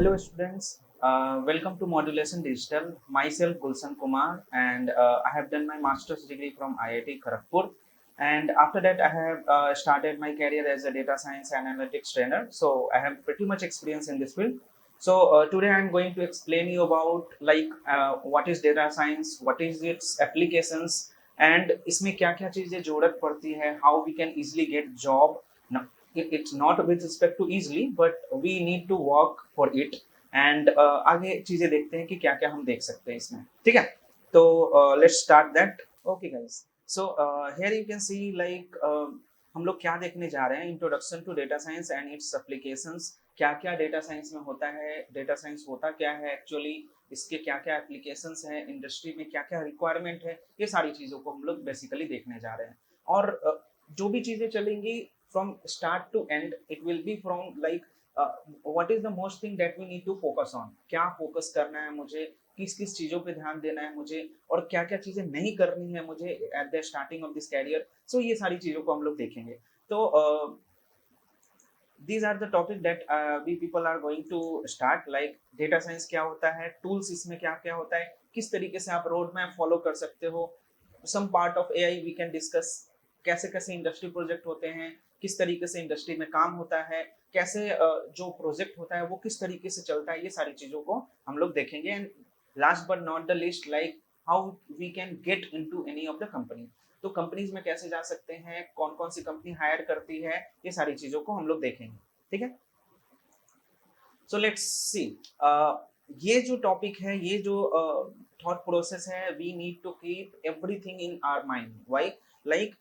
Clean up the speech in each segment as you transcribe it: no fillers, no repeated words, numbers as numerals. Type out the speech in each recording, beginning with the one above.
Hello students, welcome to Modulation Digital. Myself Gulshan Kumar and I have done my master's degree from IIT Kharagpur, and after that I have started my career as a data science and analytics trainer. So I have pretty much experience in this field. So today I am going to explain you about what is data science, what is its applications, and इसमें क्या क्या चीजें जरूरत पड़ती है, how we can easily get job. Now, it's not with respect to easily, but we need to work for it. And आगे चीजें देखते हैं कि क्या क्या हम देख सकते हैं इसमें, ठीक है। तो let's start that. Okay guys, so here you can see like हम लोग क्या देखने जा रहे हैं, introduction to data science and its applications. क्या क्या डेटा साइंस में होता है, डेटा साइंस होता क्या है एक्चुअली, इसके क्या क्या एप्लीकेशंस हैं, इंडस्ट्री में क्या क्या रिक्वायरमेंट है, ये सारी चीज़ों को हम लोग बेसिकली देखने जा रहे हैं। और जो भी चीज़ें चलेंगी from start to end, it will be from like what is the most thing that we need to focus on, क्या फोकस करना है मुझे, किस किस चीज़ों पे ध्यान देना है मुझे, और क्या क्या चीज़ें नहीं करनी है मुझे at the starting of this career. So ये सारी चीज़ों को हम लोग देखेंगे। तो these are the topic that we people are going to start, like data science क्या होता है, tools इसमें क्या क्या होता है, किस तरीके से आप रोड मैप फॉलो कर सकते हो, some part of AI we can discuss, कैसे कैसे इंडस्ट्री प्रोजेक्ट होते हैं, किस तरीके से इंडस्ट्री में काम होता है, कैसे जो प्रोजेक्ट होता है वो किस तरीके से चलता है, ये सारी चीज़ों को हम लोग देखेंगे। And last but not the least, like how we can get into any of the company, तो कंपनीज में कैसे जा सकते हैं, कौन कौन सी कंपनी हायर करती है, ये सारी चीज़ों को हम लोग देखेंगे, ठीक है। सो लेट्स सी, ये जो टॉपिक है, ये जो थॉट प्रोसेस है, we need to keep everything in our mind. Why? Like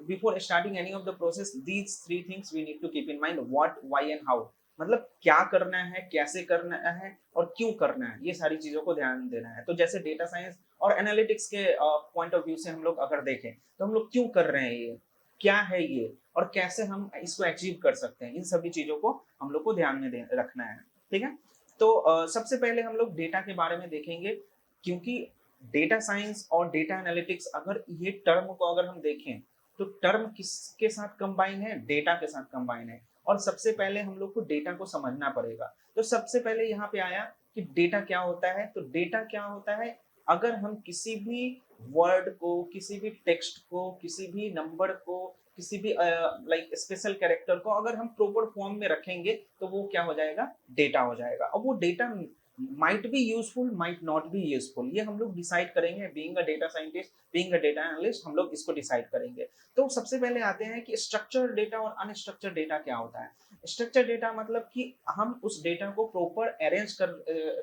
before starting any of the process, these three things we need to keep in mind, what, why and how. मतलब क्या करना है, कैसे करना है और क्यों करना है, ये सारी चीजों को ध्यान देना है। तो जैसे डेटा साइंस और एनालिटिक्स के पॉइंट ऑफ व्यू से हम लोग अगर देखें तो हम लोग क्यों कर रहे हैं ये, क्या है ये, और कैसे हम इसको अचीव कर सकते हैं, इन सभी चीजों को हम लोग को ध्यान में रखना है, ठीक है। तो सबसे पहले हम लोग डेटा के बारे में देखेंगे, क्योंकि डेटा साइंस और डेटा एनालिटिक्स, अगर ये टर्म को अगर हम देखें तो टर्म किसके साथ कंबाइन है, डेटा के साथ कंबाइन है। और सबसे पहले हम लोग को डेटा को समझना पड़ेगा। तो सबसे पहले यहाँ पे आया कि डेटा क्या होता है। तो डेटा क्या होता है, अगर हम किसी भी वर्ड को, किसी भी टेक्स्ट को, किसी भी नंबर को, किसी भी लाइक स्पेशल कैरेक्टर को अगर हम प्रॉपर फॉर्म में रखेंगे तो वो क्या हो जाएगा, डेटा हो जाएगा। और वो data might be useful, might not be useful, ये हम लोग डिसाइड करेंगे। Being a data scientist, being a data analyst, हम लोग इसको डिसाइड करेंगे। तो सबसे पहले आते हैं कि स्ट्रक्चर्ड डेटा और अनस्ट्रक्चर्ड डेटा क्या होता है। स्ट्रक्चर्ड डेटा मतलब कि हम उस डेटा को प्रॉपर अरेंज कर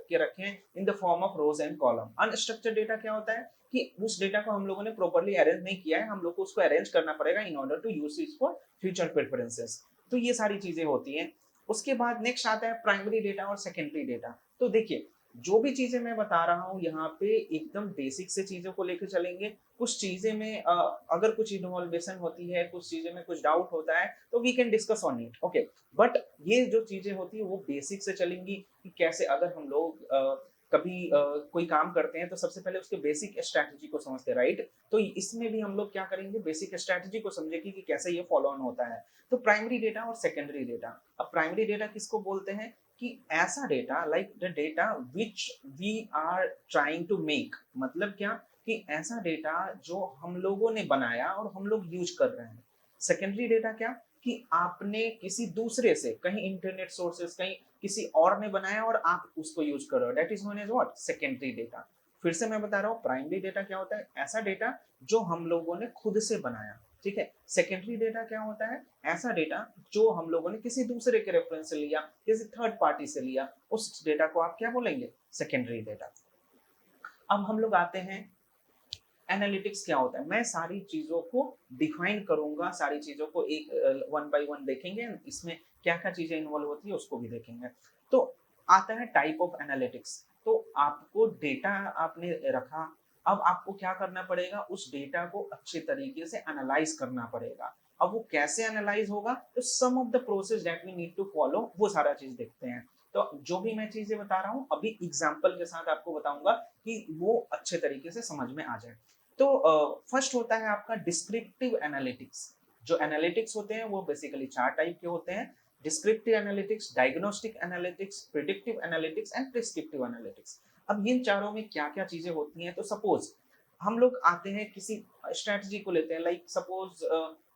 के रखें in the form of rose and column. Unstructured data क्या होता है कि उस डेटा को हम लोगों ने प्रॉपर्ली अरेंज नहीं किया है, हम लोग को उसको अरेंज करना पड़ेगा in order to use it for future preferences. तो ये सारी चीजें होती हैं। उसके बाद नेक्स्ट आता है प्राइमरी डेटा और सेकेंडरी डेटा। तो देखिए, जो भी चीजें मैं बता रहा हूँ यहाँ पे एकदम बेसिक से चीजों को लेकर चलेंगे। कुछ चीजें में अगर कुछ इन्वॉल्वेशन होती है, कुछ चीजें में कुछ डाउट होता है, तो we can discuss on it, okay. But ये जो चीजें होती है वो बेसिक से चलेंगी कि कैसे अगर हम लोग कभी कोई काम करते हैं तो सबसे पहले उसके बेसिक स्ट्रैटेजी को समझते हैं, राइट। तो इसमें भी हम लोग क्या करेंगे, बेसिक स्ट्रैटेजी को समझेंगे कि कैसे ये फॉलो ऑन होता है। तो प्राइमरी डेटा और सेकेंडरी डेटा। अब प्राइमरी डेटा किसको बोलते हैं कि ऐसा data, like the data which we are trying to make, मतलब क्या कि ऐसा डेटा जो हम लोगों ने बनाया और हम लोग यूज कर रहे हैं। सेकेंडरी डेटा क्या कि आपने किसी दूसरे से, कहीं इंटरनेट सोर्सेस, कहीं किसी और ने बनाया और आप उसको यूज कर रहे हो, that is known as what, secondary data. फिर से मैं बता रहा हूँ, प्राइमरी डेटा क्या होता है, ऐसा डेटा जो हम लोगों ने खुद से बनाया, ठीक है। सेकेंडरी डेटा क्या होता है, ऐसा डेटा जो हम लोगों ने किसी दूसरे के रेफरेंस से लिया, किसी थर्ड पार्टी से लिया, उस डेटा को आप क्या बोलेंगे, सेकेंडरी डेटा। अब हम लोग आते हैं एनालिटिक्स क्या होता है। मैं सारी चीजों को डिफाइन करूंगा, सारी चीजों को एक वन बाय वन देखेंगे, इसमें क्या क्या चीजें इन्वॉल्व होती है उसको भी देखेंगे। तो आता है टाइप ऑफ एनालिटिक्स। तो आपको डेटा आपने रखा, अब आपको क्या करना पड़ेगा, उस डेटा को अच्छे तरीके से एनालाइज करना पड़ेगा। अब वो कैसे एनालाइज होगा, तो some of the process that we need to follow, वो सारा चीज देखते हैं। तो जो भी मैं चीजें बता रहा हूँ अभी एग्जाम्पल के साथ आपको बताऊंगा कि वो अच्छे तरीके से समझ में आ जाए। तो फर्स्ट होता है आपका डिस्क्रिप्टिव एनालिटिक्स। जो एनालिटिक्स होते हैं वो बेसिकली चार टाइप के होते हैं। Descriptive analytics, diagnostic analytics, predictive analytics and prescriptive analytics. अब इन चारों में क्या क्या चीजें होती हैं, तो सपोज हम लोग आते हैं किसी स्ट्रेटजी को लेते हैं, लाइक सपोज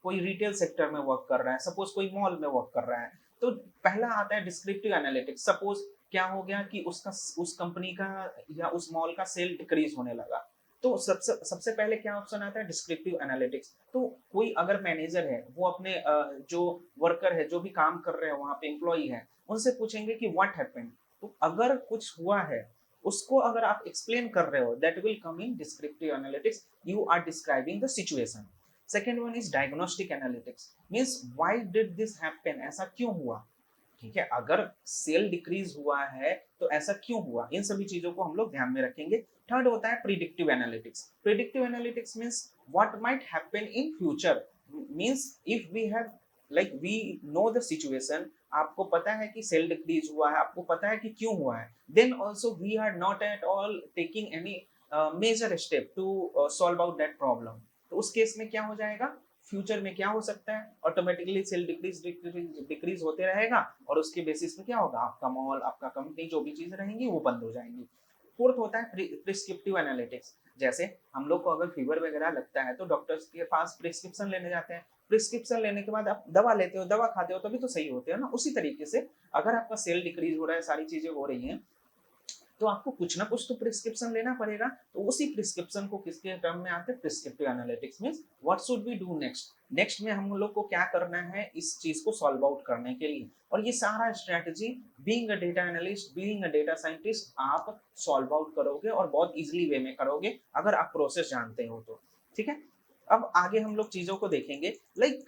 कोई रिटेल सेक्टर में वर्क कर रहा है, सपोज कोई मॉल में वर्क कर रहा है, तो पहला आता है डिस्क्रिप्टिव एनालिटिक्स। सपोज क्या हो गया कि उसका उस कंपनी का या उस मॉल का सेल डिक्रीज होने लगा, तो सबसे सबसे पहले क्या ऑप्शन आता है, डिस्क्रिप्टिव एनालिटिक्स। तो कोई अगर मैनेजर है, वो अपने जो वर्कर है, जो भी काम कर रहे हैं वहां पे एम्प्लॉई है, उनसे पूछेंगे कि व्हाट हैपेंड। तो अगर कुछ हुआ है उसको अगर आप एक्सप्लेन कर रहे हो, that will come in descriptive analytics, you are describing the situation. Second one is diagnostic analytics, means why did this happen, ऐसा क्यों हुआ। ठीक है, अगर सेल डिक्रीज हुआ है तो ऐसा क्यों हुआ, इन सभी चीजों को हम लोग ध्यान में रखेंगे। थर्ड होता है predictive analytics. Predictive analytics means what might happen in future, means if we have like we know the situation, आपको पता है कि सेल डिक्रीज हुआ है, आपको पता है कि क्यों हुआ है, then also we are not at all taking any major step to solve out that problem. तो उस केस में क्या हो जाएगा, फ्यूचर में क्या हो सकता है, ऑटोमेटिकली सेल डिक्रीज होते रहेगा, और उसके बेसिस पे क्या होगा, आपका मॉल, आपका कंपनी, जो भी चीजें रहेंगी वो बंद हो जाएंगी। फोर्थ होता है प्रिस्क्रिप्टिव एनालिटिक्स। जैसे हम लोग को अगर फीवर वगैरह लगता है तो डॉक्टर्स के पास प्रिस्क्रिप्शन लेने जाते हैं, प्रिस्क्रिप्शन लेने के बाद आप दवा लेते हो, दवा खाते हो, तभी तो सही होते हो ना। उसी तरीके से अगर आपका सेल डिक्रीज हो रहा है, सारी चीजें हो रही हैं, तो आपको कुछ ना कुछ तो प्रिस्क्रिप्शन लेना पड़ेगा। तो उसी प्रिस्क्रिप्शन को किसके टर्म में आते हैं, prescriptive analytics means what should we do next, next में हम लोग को क्या करना है इस चीज को सॉल्व आउट करने के लिए। और ये सारा strategy being a data analyst, being a data scientist, आप सॉल्व आउट करोगे और बहुत इजीली वे में करोगे अगर आप प्रोसेस जानते हो तो। ठीक है, अब आगे हम लोग चीजों को देखेंगे, लाइक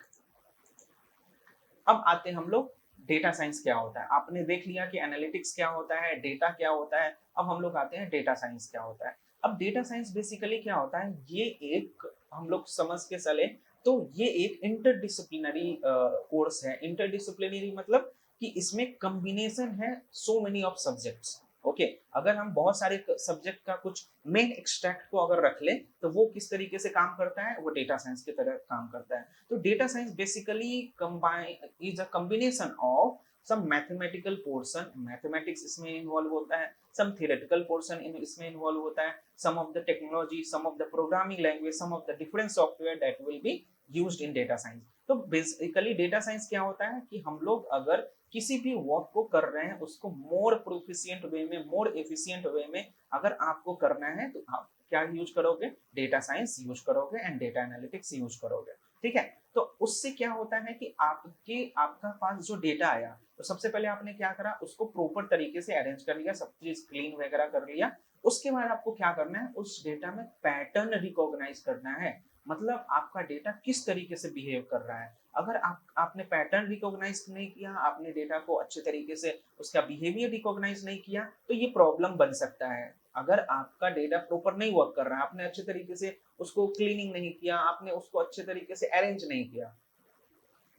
अब आते हैं हम लोग डेटा साइंस क्या होता है। आपने देख लिया कि एनालिटिक्स क्या होता है, डेटा क्या होता है, अब हम लोग आते हैं डेटा साइंस क्या होता है। अब डेटा साइंस बेसिकली क्या होता है, ये एक हम लोग समझ के चले तो ये एक इंटरडिसिप्लिनरी कोर्स है। इंटरडिसिप्लिनरी मतलब कि इसमें कॉम्बिनेशन है so many of subjects. Okay, अगर हम बहुत सारे सब्जेक्ट का कुछ मेन एक्सट्रैक्ट को अगर रख लें तो वो किस तरीके से काम करता है, वो डेटा साइंस की तरह काम करता है। तो data science basically combine is a combination of some mathematical portion, mathematics इसमें इन्वॉल्व होता है, सम थियोरेटिकल पोर्शन इसमें इन्वॉल्व होता है, some of the technology, some of the programming language, some of the different software that will be used in data science. तो basically data science क्या होता है कि हम लोग अगर किसी भी वर्क को कर रहे हैं उसको मोर प्रोफिशिएंट वे में, मोर एफिशिएंट वे में अगर आपको करना है तो आप क्या यूज करोगे, डेटा साइंस यूज करोगे एंड डेटा एनालिटिक्स यूज करोगे। ठीक है, तो उससे क्या होता है कि आपका पास जो डेटा आया, तो सबसे पहले आपने क्या करा, उसको प्रॉपर तरीके से अरेंज कर लिया, सब चीज क्लीन वगैरह कर लिया। उसके बाद आपको क्या करना है, उस डेटा में पैटर्न रिकॉग्नाइज करना है, मतलब आपका डेटा किस तरीके से बिहेव कर रहा है। अगर आपने पैटर्न रिकॉग्नाइज नहीं किया, आपने डेटा को अच्छे तरीके से उसका बिहेवियर रिकॉग्नाइज नहीं किया, तो ये प्रॉब्लम बन सकता है। अगर आपका डेटा प्रॉपर नहीं वर्क कर रहा है, आपने अच्छे तरीके से उसको क्लीनिंग नहीं किया, आपने उसको अच्छे तरीके से अरेंज नहीं किया,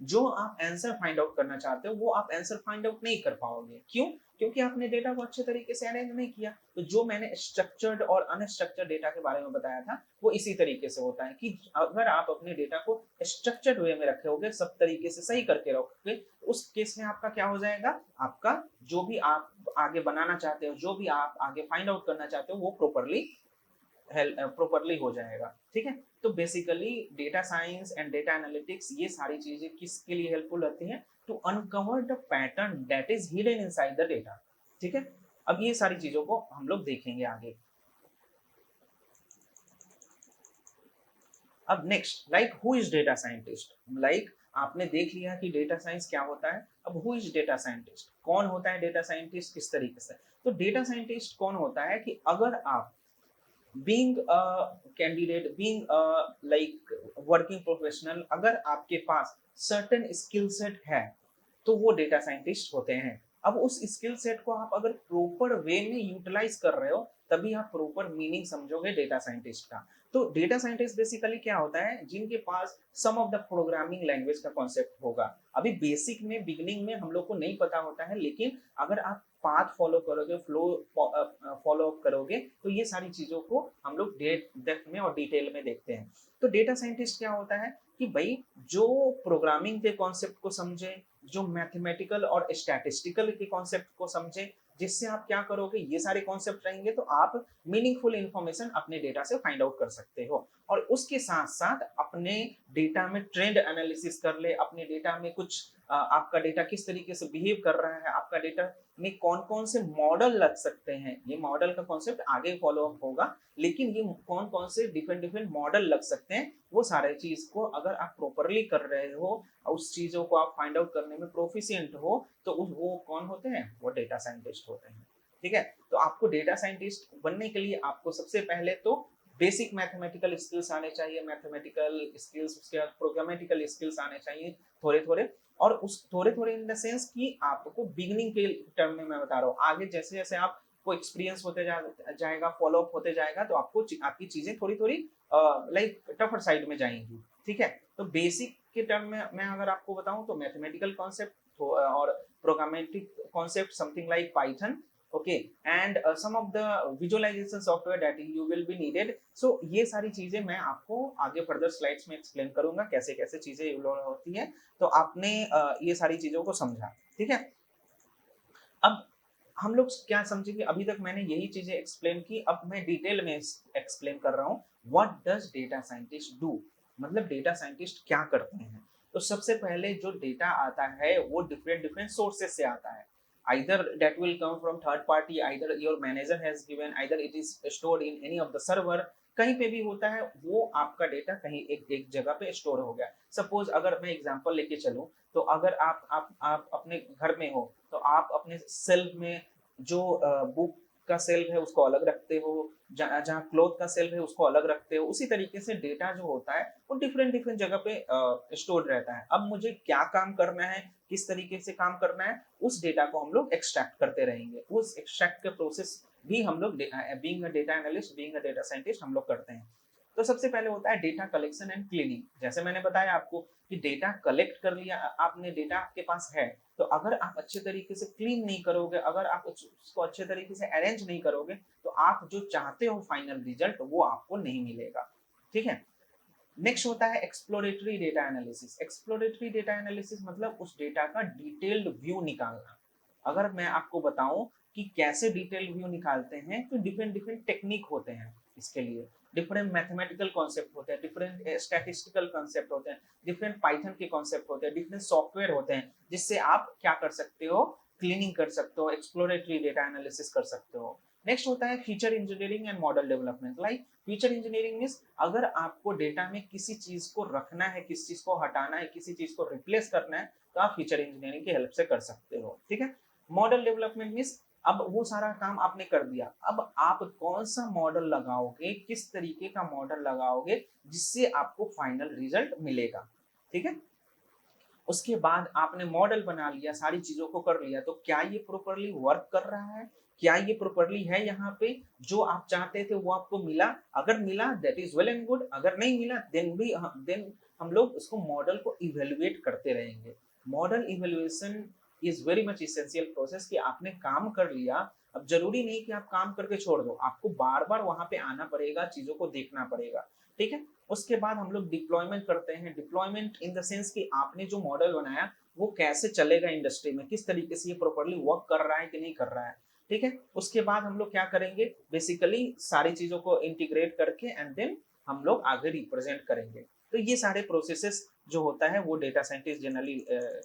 जो आप आंसर फाइंड आउट करना चाहते हो वो आप आंसर फाइंड आउट नहीं कर पाओगे। क्यों? क्योंकि आपने डेटा को अच्छे तरीके से अरेंज नहीं किया। तो जो मैंने स्ट्रक्चर्ड और अनस्ट्रक्चर्ड डेटा के बारे में बताया था वो इसी तरीके से होता है कि अगर आप अपने डेटा को स्ट्रक्चर्ड वे में रखोगे, सब तरीके से सही करके रखोगे, उस केस में आपका क्या हो जाएगा, आपका जो भी आप आगे बनाना चाहते हो, जो भी आप आगे फाइंड आउट करना चाहते हो वो प्रॉपरली हो जाएगा। ठीक है, तो basically data science and data analytics ये सारी चीजें किसके लिए हेल्पफुल रहती हैं, to uncover the pattern that is hidden inside the data. ठीक है, अब ये सारी चीजों को हम लोग देखेंगे आगे। अब next, like who is data scientist, like आपने देख लिया कि डेटा साइंस क्या होता है। अब हु इज डेटा साइंटिस्ट, कौन होता है डेटा साइंटिस्ट, किस तरीके से। तो डेटा साइंटिस्ट कौन होता है कि अगर आप being a candidate, being a like working professional, अगर आपके पास certain skill set है तो वो डेटा साइंटिस्ट होते हैं। अब उस स्किल सेट को आप अगर प्रॉपर वे में यूटिलाइज कर रहे हो तभी आप प्रॉपर मीनिंग समझोगे डेटा साइंटिस्ट का। तो डेटा साइंटिस्ट बेसिकली क्या होता है, जिनके पास सम ऑफ द प्रोग्रामिंग लैंग्वेज का कॉन्सेप्ट होगा। अभी बेसिक में बिगिनिंग में हम लोग को नहीं पता होता है, लेकिन अगर आप पाथ फॉलो करोगे, फ्लो फॉलो अप करोगे, तो ये सारी चीजों को हम लोग डेप्थ में और डिटेल में देखते हैं। तो डेटा साइंटिस्ट क्या होता है कि भाई जो प्रोग्रामिंग के कॉन्सेप्ट को समझे, जो मैथमेटिकल और स्टैटिस्टिकल के कॉन्सेप्ट को समझें, जिससे आप क्या करोगे, ये सारे कॉन्सेप्ट रहेंगे तो आप मीनिंगफुल इंफॉर्मेशन अपने डेटा से फाइंड आउट कर सकते हो। और उसके साथ साथ अपने डेटा में ट्रेंड एनालिसिस कर ले, अपने डेटा में कुछ आपका डेटा किस तरीके से बिहेव कर रहा है, आपका डेटा में कौन कौन से मॉडल लग सकते हैं, ये मॉडल का कॉन्सेप्ट आगे फॉलो अप होगा, लेकिन ये कौन कौन से डिफरेंट डिफरेंट मॉडल लग सकते हैं, वो सारे चीज को अगर आप प्रॉपरली कर रहे हो, उस चीजों को आप फाइंड आउट करने में प्रोफिशिएंट हो, तो वो कौन होते हैं, वो डेटा साइंटिस्ट होते हैं। ठीक है, तो आपको डेटा साइंटिस्ट बनने के लिए आपको सबसे पहले तो बेसिक मैथमेटिकल स्किल्स आने चाहिए, मैथमेटिकल स्किल्स, उसके बाद प्रोग्रामेटिकल स्किल्स आने चाहिए थोड़े थोड़े। और उस थोड़े थोड़े इन द सेंस कि आपको बिगिनिंग के टर्म में मैं बता रहा हूँ, आगे जैसे जैसे आपको एक्सपीरियंस होते जाएगा, फॉलो अप होते जाएगा, तो आपको आपकी चीजें थोड़ी थोड़ी लाइक टफर साइड में जाएंगी। ठीक है, तो बेसिक के टर्म में मैं अगर आपको बताऊं तो मैथमेटिकल कॉन्सेप्ट और programmatic concept something like Python, okay, and some of the visualisation software that you will be needed. So ये सारी चीजें मैं आपको आगे फर्दर स्लाइड्स में एक्सप्लेन करूंगा कैसे कैसे चीजें इन्वॉल्व होती है। तो आपने ये सारी चीजों को समझा। ठीक है, अब हम लोग क्या समझेंगे, अभी तक मैंने यही चीजें एक्सप्लेन की, अब मैं डिटेल में एक्सप्लेन कर रहा हूँ what does data scientist do, मतलब डेटा साइंटिस्ट क्या करते हैं। तो सबसे पहले जो डेटा आता है वो डिफरेंट डिफरेंट सोर्सेज से आता है, either that will come from third party, either your manager has given, either it is stored in any of the server, कहीं पे भी होता है, वो आपका डेटा कहीं एक जगह पे स्टोर हो गया। सपोज अगर मैं एग्जांपल लेके चलूं, तो अगर आप अपने घर में हो, तो आप अपने सेल्फ में जो बुक का सेल्फ है उसको अलग रखते हो, जहाँ क्लोथ का सेल्फ है उसको अलग रखते हो। उसी तरीके से डेटा जो होता है वो डिफरेंट डिफरेंट जगह पे स्टोर्ड रहता है। अब मुझे क्या काम करना है, किस तरीके से काम करना है, उस डेटा को हम लोग एक्सट्रैक्ट करते रहेंगे। उस एक्सट्रैक्ट के प्रोसेस भी हम लोग being a data analyst, being a data scientist हम लोग करते हैं। तो सबसे पहले होता है डेटा कलेक्शन एंड क्लीनिंग। जैसे मैंने बताया आपको कि डेटा कलेक्ट कर लिया आपने, डेटा आपके पास है, तो अगर आप अच्छे तरीके से क्लीन नहीं करोगे, अगर आप उसको अच्छे तरीके से अरेंज नहीं करोगे, तो आप जो चाहते हो फाइनल रिजल्ट वो आपको नहीं मिलेगा। ठीक है, नेक्स्ट होता है exploratory data analysis. Exploratory data analysis मतलब उस डेटा का डिटेल्ड व्यू निकालना। अगर मैं आपको बताऊं कि कैसे डिटेल्ड व्यू निकालते हैं, तो डिफरेंट डिफरेंट टेक्निक होते हैं इसके लिए। डिफरेंट मैथमेटिकल कॉन्सेप्ट होते हैं, डिफरेंट स्टैटिस्टिकल कॉन्सेप्ट होते हैं, डिफरेंट पाइथन के कॉन्सेप्ट होते हैं, डिफरेंट सॉफ्टवेयर होते हैं, जिससे आप क्या कर सकते हो, क्लीनिंग कर सकते हो, एक्सप्लोरेटरी डेटा एनालिसिस कर सकते हो। नेक्स्ट होता है feature engineering and model development. Like feature engineering means अगर आपको डेटा में किसी चीज को रखना है, किसी चीज को हटाना है, किसी चीज को रिप्लेस करना है, तो आप फीचर इंजीनियरिंग की हेल्प से कर सकते हो। ठीक है, मॉडल डेवलपमेंट मींस अब वो सारा काम आपने कर दिया, अब आप कौन सा मॉडल लगाओगे, किस तरीके का मॉडल लगाओगे जिससे आपको फाइनल रिजल्ट मिलेगा। ठीक है, उसके बाद आपने मॉडल बना लिया, सारी चीजों को कर लिया, तो क्या ये प्रॉपरली वर्क कर रहा है, क्या ये प्रॉपरली है, यहाँ पे जो आप चाहते थे वो आपको मिला। अगर मिला that is well and good, अगर नहीं मिला देन हम लोग उसको मॉडल को इवेल्युएट करते रहेंगे। Model evaluation is very much essential process कि आपने काम कर लिया, अब जरूरी नहीं कि आप काम करके छोड़ दो, आपको बार बार वहां पे आना पड़ेगा, चीजों को देखना पड़ेगा। ठीक है, उसके बाद हम लोग डिप्लॉयमेंट करते हैं। डिप्लॉयमेंट इन द सेंस कि आपने जो मॉडल बनाया वो कैसे चलेगा इंडस्ट्री में, किस तरीके से ये प्रॉपरली वर्क कर रहा है कि नहीं कर रहा है। ठीक है, उसके बाद हम लोग क्या करेंगे, बेसिकली सारी चीजों को इंटीग्रेट करके एंड देन हम लोग आगे रिप्रेजेंट करेंगे। तो ये सारे प्रोसेसेस जो होता है वो डेटा साइंटिस्ट जनरली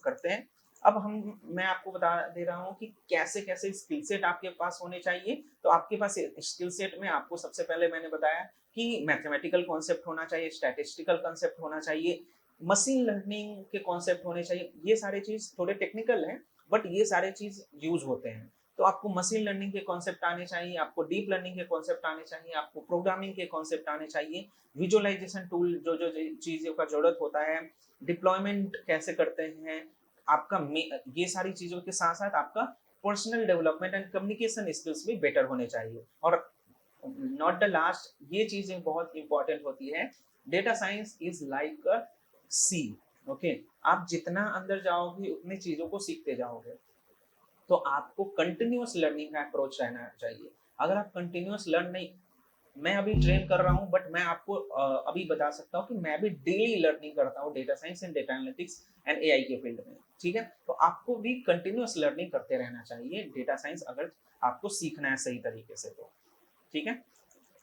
करते हैं। अब मैं आपको बता दे रहा हूँ कि कैसे कैसे स्किल सेट आपके पास होने चाहिए। तो आपके पास स्किल सेट में आपको सबसे पहले मैंने बताया कि मैथमेटिकल कॉन्सेप्ट होना चाहिए, स्टैटिस्टिकल कॉन्सेप्ट होना चाहिए, मशीन लर्निंग के कॉन्सेप्ट होने चाहिए। ये सारे चीज थोड़े टेक्निकल हैं, बट ये सारे चीज यूज होते हैं। तो आपको मशीन लर्निंग के कॉन्सेप्ट आने चाहिए, आपको डीप लर्निंग के कॉन्सेप्ट आने चाहिए, आपको प्रोग्रामिंग के कॉन्सेप्ट आने चाहिए, विजुअलाइजेशन टूल जो जो चीजों का जरूरत होता है, डिप्लॉयमेंट कैसे करते हैं, आपका ये सारी चीजों के साथ साथ आपका personal development and communication skills भी बेटर होने चाहिए। और नॉट द लास्ट, ये चीजें बहुत इंपॉर्टेंट होती है। Data science is like a sea, okay, आप जितना अंदर जाओगे उतनी चीजों को सीखते जाओगे। तो आपको कंटिन्यूअस लर्निंग का अप्रोच रहना चाहिए। अगर आप कंटिन्यूअस लर्न नहीं मैं अभी ट्रेन कर रहा हूँ, बट मैं आपको अभी बता सकता हूँ कि मैं भी डेली लर्निंग करता हूँ data science and data analytics and AI के फील्ड में। ठीक है, तो आपको भी कंटिन्यूअस लर्निंग करते रहना चाहिए डेटा साइंस, अगर आपको सीखना है सही तरीके से तो। ठीक है,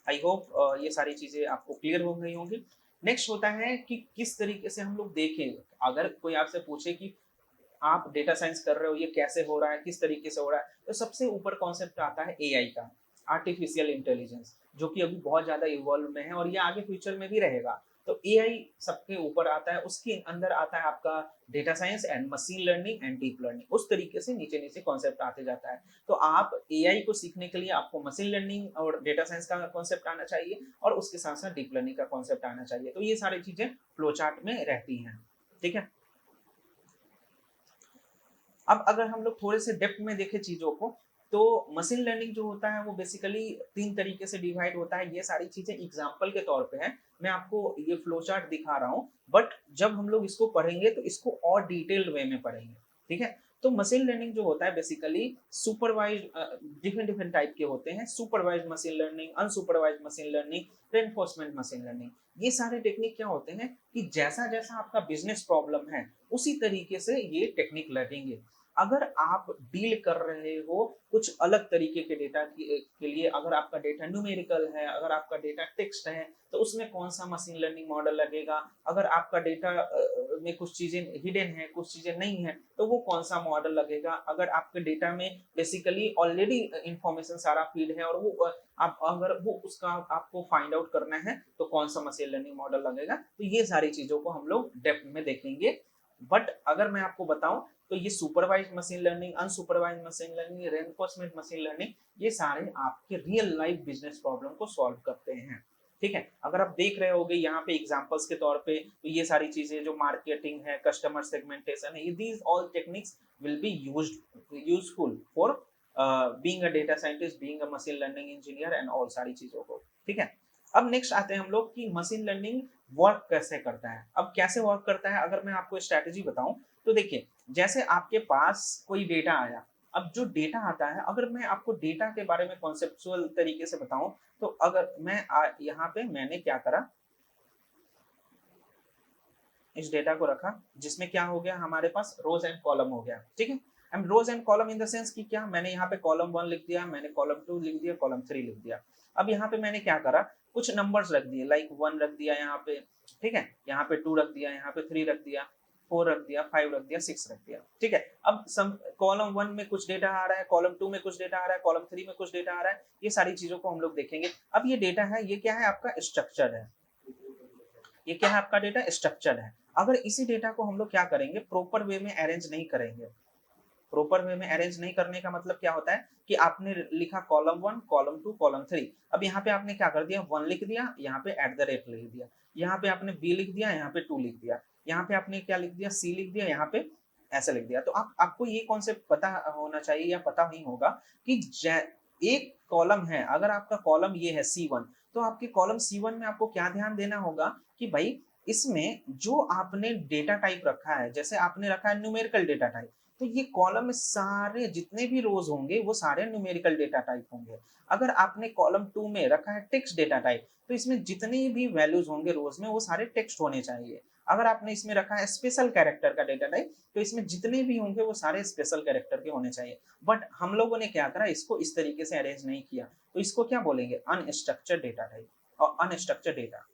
आई होप ये सारी चीजें आपको क्लियर हो गई होंगी। नेक्स्ट होता है कि किस तरीके से हम लोग देखें, अगर कोई आपसे पूछे कि आप डेटा साइंस कर रहे हो, ये कैसे हो रहा है, किस तरीके से हो रहा है, तो सबसे ऊपर कॉन्सेप्ट आता है एआई का, आर्टिफिशियल इंटेलिजेंस, जो कि अभी बहुत ज्यादा इवॉल्व में है और ये आगे फ्यूचर में भी रहेगा। तो एआई सबके ऊपर आता है, उसके अंदर आता है आपका data science and machine learning and deep learning, उस तरीके से नीचे नीचे कॉन्सेप्ट आते जाता है। तो आप एआई को सीखने के लिए आपको मशीन लर्निंग और डेटा साइंस का कॉन्सेप्ट आना चाहिए, और उसके साथ साथ डीप लर्निंग का कॉन्सेप्ट आना चाहिए। तो ये सारी चीजें फ्लो चार्ट में रहती हैं। ठीक है, अब अगर हम लोग थोड़े से डेप्थ में देखें चीजों को, तो मशीन लर्निंग जो होता है वो बेसिकली 3 तरीके से डिवाइड होता है। ये सारी चीजें एग्जाम्पल के तौर पे है, मैं आपको ये फ्लो चार्ट दिखा रहा हूँ, बट जब हम लोग इसको पढ़ेंगे तो इसको और डिटेल्ड वे में पढ़ेंगे। ठीक है, तो मशीन लर्निंग जो होता है basically supervised, different different type के होते हैं, supervised machine learning, unsupervised machine learning, reinforcement machine learning. ये सारे टेक्निक क्या होते हैं कि जैसा जैसा आपका बिजनेस प्रॉब्लम है उसी तरीके से ये टेक्निक लगेंगे। अगर आप डील कर रहे हो कुछ अलग तरीके के डेटा के लिए, अगर आपका डेटा न्यूमेरिकल है, अगर आपका डेटा टेक्स्ट है, तो उसमें कौन सा मशीन लर्निंग मॉडल लगेगा। अगर आपका डेटा में कुछ चीजें हिडन है, कुछ चीजें नहीं है, तो वो कौन सा मॉडल लगेगा। अगर आपके डेटा में बेसिकली ऑलरेडी इंफॉर्मेशन सारा फीड है और वो आप अगर वो उसका आपको फाइंड आउट करना है, तो कौन सा मशीन लर्निंग मॉडल लगेगा। तो ये सारी चीजों को हम लोग डेप्थ में देखेंगे। बट अगर मैं आपको बताऊं तो ये supervised machine learning, unsupervised machine learning, reinforcement machine learning, ये सारे आपके रियल लाइफ बिजनेस प्रॉब्लम को सॉल्व करते हैं। ठीक है, अगर आप देख रहे होगे यहाँ पे एग्जांपल्स के तौर पे, तो ये सारी चीजें जो मार्केटिंग है, कस्टमर सेगमेंटेशन है, these all techniques will be useful for being a data scientist, being a machine learning engineer and all सारी चीजों को। ठीक है, अब नेक्स्ट आते हैं हम लोग कि मशीन लर्निंग वर्क कैसे करता है। अब कैसे वर्क करता है, अगर मैं आपको स्ट्रैटेजी बताऊं, तो देखिए, जैसे आपके पास कोई डेटा आया, अब जो डेटा आता है, अगर मैं आपको डेटा के बारे में कॉन्सेप्चुअल तरीके से बताऊं, तो अगर मैं यहाँ पे मैंने क्या करा, इस डेटा को रखा, जिसमें क्या हो गया, हमारे पास रोज एंड कॉलम हो गया। ठीक है, and rows and column in the sense कि क्या, मैंने यहाँ पे कॉलम 1 लिख दिया, मैंने कॉलम 2 लिख दिया, कॉलम 3 लिख दिया। अब यहाँ पे मैंने क्या करा, कुछ नंबर्स रख दिए, लाइक 1 रख दिया यहाँ पे, ठीक है, यहाँ पे 2 रख दिया, यहाँ पे 3 रख दिया, 4 रख दिया, 5 रख दिया, 6 रख दिया। ठीक है, अब सम कॉलम 1 में कुछ डेटा आ रहा है, कॉलम 2 में कुछ डेटा आ रहा है, कॉलम 3 में कुछ डेटा आ रहा है, ये सारी चीजों को हम लोग देखेंगे। अब ये डेटा है, ये क्या है, आपका स्ट्रक्चर है। ये क्या है, आपका डेटा स्ट्रक्चर है। अगर इसी डेटा को हम लोग क्या करेंगे, प्रॉपर वे में अरेंज नहीं करेंगे। प्रॉपर वे में अरेंज नहीं करने का मतलब क्या होता है कि आपने लिखा कॉलम 1, कॉलम 2, कॉलम 3, अब यहाँ पे आपने क्या कर दिया, 1 लिख दिया, यहाँ पे @ लिख दिया, यहाँ पे आपने बी लिख दिया, यहाँ पे 2 लिख दिया, यहाँ पे आपने क्या लिख दिया, सी लिख दिया, यहाँ पे ऐसा लिख दिया। तो आपको ये कॉन्सेप्ट पता होना चाहिए या पता नहीं होगा कि एक कॉलम है, अगर आपका कॉलम ये है C1, तो आपके कॉलम C1 में आपको क्या ध्यान देना होगा कि भाई इसमें जो आपने डेटा टाइप रखा है, जैसे आपने रखा है न्यूमेरिकल डेटा टाइप, तो ये कॉलम में सारे जितने भी रोज होंगे वो सारे न्यूमेरिकल डेटा टाइप होंगे। अगर आपने कॉलम 2 में रखा है टेक्स्ट डेटा टाइप, तो इसमें जितने भी वैल्यूज होंगे रोज में वो सारे टेक्स्ट होने चाहिए। अगर आपने इसमें रखा है स्पेशल कैरेक्टर का डेटा टाइप, तो इसमें जितने भी होंगे वो सारे स्पेशल कैरेक्टर के होने चाहिए। बट हम लोगों ने क्या करा, इसको इस तरीके से अरेंज नहीं किया, तो इसको क्या बोलेंगे, अनस्ट्रक्चर्ड डेटा टाइप और अनस्ट्रक्चर्ड डेटा।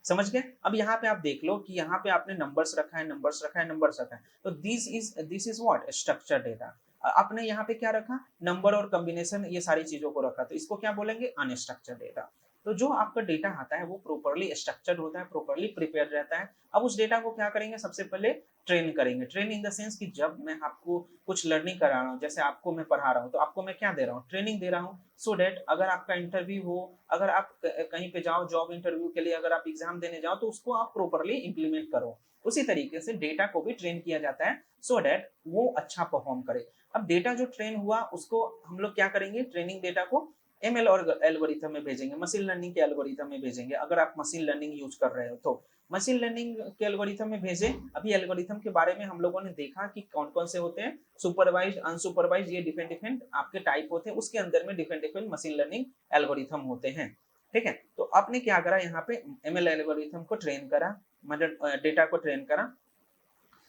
समझ गए। अब यहाँ पे आप देख लो कि यहाँ पे आपने नंबर्स रखा है, नंबर्स रखा है, नंबर्स रखा है, तो this is what, structure data. आपने यहाँ पे क्या रखा, नंबर और कॉम्बिनेशन, ये सारी चीजों को रखा, तो इसको क्या बोलेंगे, अनस्ट्रक्चर डेटा। तो जो आपका डेटा आता है वो प्रॉपर्ली स्ट्रक्चर्ड होता है, प्रॉपर्ली प्रिपेयर रहता है। अब उस डेटा को क्या करेंगे, सबसे पहले ट्रेन करेंगे। ट्रेन इन द सेंस कि जब मैं आपको कुछ लर्निंग करा रहा हूँ, जैसे आपको मैं पढ़ा रहा हूँ, तो आपको मैं क्या दे रहा हूँ, ट्रेनिंग दे रहा हूँ, सो डेट अगर आपका इंटरव्यू हो, अगर आप कहीं पे जाओ जॉब इंटरव्यू के लिए, अगर आप एग्जाम देने जाओ, तो उसको आप प्रॉपर्ली इंप्लीमेंट करो। उसी तरीके से डेटा को भी ट्रेन किया जाता है, सो डेट वो अच्छा परफॉर्म करे। अब डेटा जो ट्रेन हुआ उसको हम लोग क्या करेंगे, ट्रेनिंग डेटा को एमएल और एल्गोरिथम में भेजेंगे, मशीन लर्निंग के एल्गोरिथम में भेजेंगे। अगर आप मशीन लर्निंग यूज कर रहे हो तो मशीन लर्निंग के एल्गोरिथम में भेजे। अभी एल्गोरिथम के बारे में हम लोगों ने देखा कि कौन कौन से होते हैं, सुपरवाइज, अनसुपरवाइज, ये डिफरेंट डिफरेंट आपके टाइप होते हैं, उसके अंदर में different different machine learning algorithm होते हैं। ठीक है। तो आपने क्या करा यहाँ पे, ML एल्गोरिथम को ट्रेन करा, मतलब डेटा को ट्रेन करा,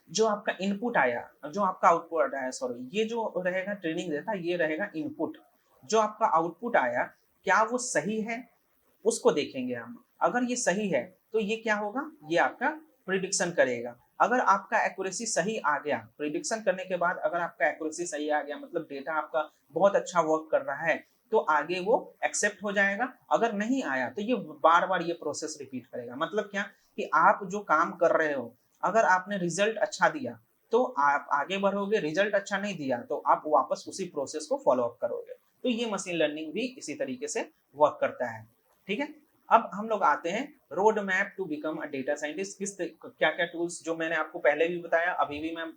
जो आपका इनपुट आया, जो आपका आउटपुट आया, सॉरी, ये जो रहेगा ट्रेनिंग डेटा, ये रहेगा इनपुट। जो आपका आउटपुट आया, क्या वो सही है, उसको देखेंगे हम। अगर ये सही है तो ये क्या होगा, ये आपका प्रिडिक्शन करेगा। अगर आपका एक्यूरेसी सही आ गया, प्रिडिक्शन करने के बाद अगर आपका एक्यूरेसी सही आ गया, मतलब डेटा आपका बहुत अच्छा वर्क कर रहा है, तो आगे वो एक्सेप्ट हो जाएगा। अगर नहीं आया तो ये बार बार ये प्रोसेस रिपीट करेगा। मतलब क्या, कि आप जो काम कर रहे हो, अगर आपने रिजल्ट अच्छा दिया तो आप आगे बढ़ोगे, रिजल्ट अच्छा नहीं दिया तो आप वापस उसी प्रोसेस को फॉलो अप करोगे। तो ये मशीन लर्निंग भी इसी तरीके से वर्क करता है। ठीक है। अब हम लोग आते हैं road map to become a data scientist. किस क्या क्या टूल्स, जो मैंने आपको पहले भी बताया, अभी भी मैं